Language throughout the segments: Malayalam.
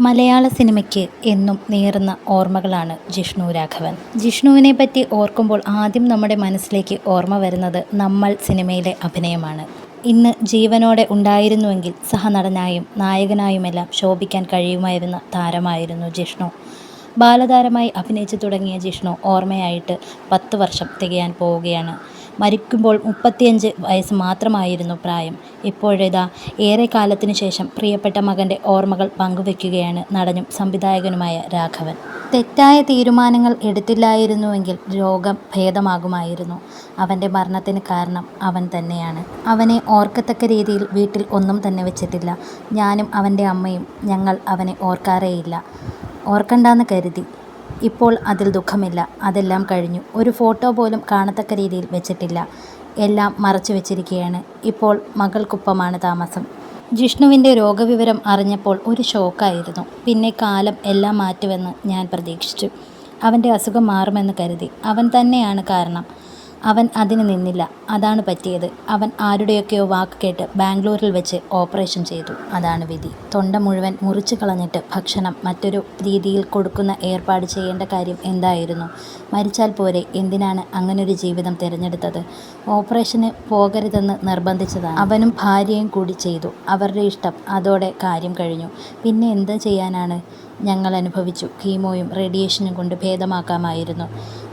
മലയാള സിനിമയ്ക്ക് എന്നും നീറുന്ന ഓർമ്മകളാണ് ജിഷ്ണു രാഘവൻ. ജിഷ്ണുവിനെ പറ്റി ഓർക്കുമ്പോൾ ആദ്യം നമ്മുടെ മനസ്സിലേക്ക് ഓർമ്മ വരുന്നത് നമ്മൾ സിനിമയിലെ അഭിനയമാണ്. ഇന്ന് ജീവനോടെ ഉണ്ടായിരുന്നുവെങ്കിൽ സഹനടനായും നായകനായുമെല്ലാം ശോഭിക്കാൻ കഴിയുമായിരുന്ന താരമായിരുന്നു ജിഷ്ണു. ബാലതാരമായി അഭിനയിച്ചു തുടങ്ങിയ ജിഷ്ണു ഓർമ്മയായിട്ട് 10 വർഷം തികയാൻ പോവുകയാണ്. മരിക്കുമ്പോൾ 35 വയസ്സ് മാത്രമായിരുന്നു പ്രായം. ഇപ്പോഴിതാ ഏറെക്കാലത്തിനു ശേഷം പ്രിയപ്പെട്ട മകൻ്റെ ഓർമ്മകൾ പങ്കുവെക്കുകയാണ് നടനും സംവിധായകനുമായ രാഘവൻ. തെറ്റായ തീരുമാനങ്ങൾ എടുത്തില്ലായിരുന്നുവെങ്കിൽ രോഗം ഭേദമാകുമായിരുന്നു. അവൻ്റെ മരണത്തിന് കാരണം അവൻ തന്നെയാണ്. അവനെ ഓർക്കത്തക്ക രീതിയിൽ വീട്ടിൽ ഒന്നും തന്നെ വെച്ചിട്ടില്ല. ഞാനും അവൻ്റെ അമ്മയും ഞങ്ങൾ അവനെ ഓർക്കാറേയില്ല. ഓർക്കണ്ടാന്ന് കരുതി. ഇപ്പോൾ അതിൽ ദുഃഖമില്ല. അതെല്ലാം കഴിഞ്ഞു. ഒരു ഫോട്ടോ പോലും കാണത്തക്ക രീതിയിൽ വെച്ചിട്ടില്ല. എല്ലാം മറച്ചു വെച്ചിരിക്കുകയാണ്. ഇപ്പോൾ മകൾക്കൊപ്പമാണ് താമസം. ജിഷ്ണുവിൻ്റെ രോഗവിവരം അറിഞ്ഞപ്പോൾ ഒരു ഷോക്കായിരുന്നു. പിന്നെ കാലം എല്ലാം മാറ്റുമെന്ന് ഞാൻ പ്രതീക്ഷിച്ചു. അവൻ്റെ അസുഖം മാറുമെന്ന് കരുതി. അവൻ തന്നെയാണ് കാരണം. അവൻ അതിന് നിന്നില്ല. അതാണ് പറ്റിയത്. അവൻ ആരുടെയൊക്കെയോ വാക്ക് കേട്ട് ബാംഗ്ലൂരിൽ വെച്ച് ഓപ്പറേഷൻ ചെയ്തു. അതാണ് വിധി. തൊണ്ട മുഴുവൻ മുറിച്ചു കളഞ്ഞിട്ട് ഭക്ഷണം മറ്റൊരു രീതിയിൽ കൊടുക്കുന്ന ഏർപ്പാട് ചെയ്യേണ്ട കാര്യം എന്തായിരുന്നു? മരിച്ചാൽ പോരെ? എന്തിനാണ് അങ്ങനൊരു ജീവിതം തിരഞ്ഞെടുത്തത്? ഓപ്പറേഷന് പോകരുതെന്ന് നിർബന്ധിച്ചതാണ്. അവനും ഭാര്യയും കൂടി ചെയ്തു. അവരുടെ ഇഷ്ടം. അതോടെ കാര്യം കഴിഞ്ഞു. പിന്നെ എന്ത് ചെയ്യാനാണ്? ഞങ്ങൾ അനുഭവിച്ചു. കീമോയും റേഡിയേഷനും കൊണ്ട് ഭേദമാക്കാമായിരുന്നു.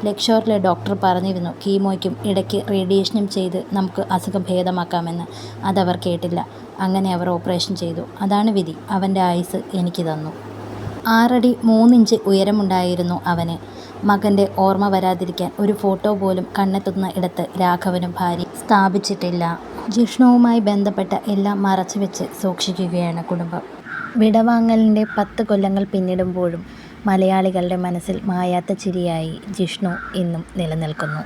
ലക്ഷോറിലെ ഡോക്ടർ പറഞ്ഞിരുന്നു കീമോയ്ക്കും ഇടയ്ക്ക് റേഡിയേഷനും ചെയ്ത് നമുക്ക് അസുഖം ഭേദമാക്കാമെന്ന്. അതവർ കേട്ടില്ല. അങ്ങനെ അവർ ഓപ്പറേഷൻ ചെയ്തു. അതാണ് വിധി. അവൻ്റെ ആയുസ് എനിക്ക് തന്നു. 6 അടി 3 ഇഞ്ച് ഉയരമുണ്ടായിരുന്നു അവന്. മകൻ്റെ ഓർമ്മ വരാതിരിക്കാൻ ഒരു ഫോട്ടോ പോലും കണ്ണെത്തുന്ന ഇടത്ത് രാഘവനും ഭാര്യ സ്ഥാപിച്ചിട്ടില്ല. ജിഷ്ണുവുമായി ബന്ധപ്പെട്ട എല്ലാം മറച്ചു വെച്ച് സൂക്ഷിക്കുകയാണ് കുടുംബം. വിടവാങ്ങലിൻ്റെ 10 കൊല്ലങ്ങൾ പിന്നിടുമ്പോഴും മലയാളികളുടെ മനസ്സിൽ മായാത്ത ചിരിയായി ജിഷ്ണു ഇന്നും നിലനിൽക്കുന്നു.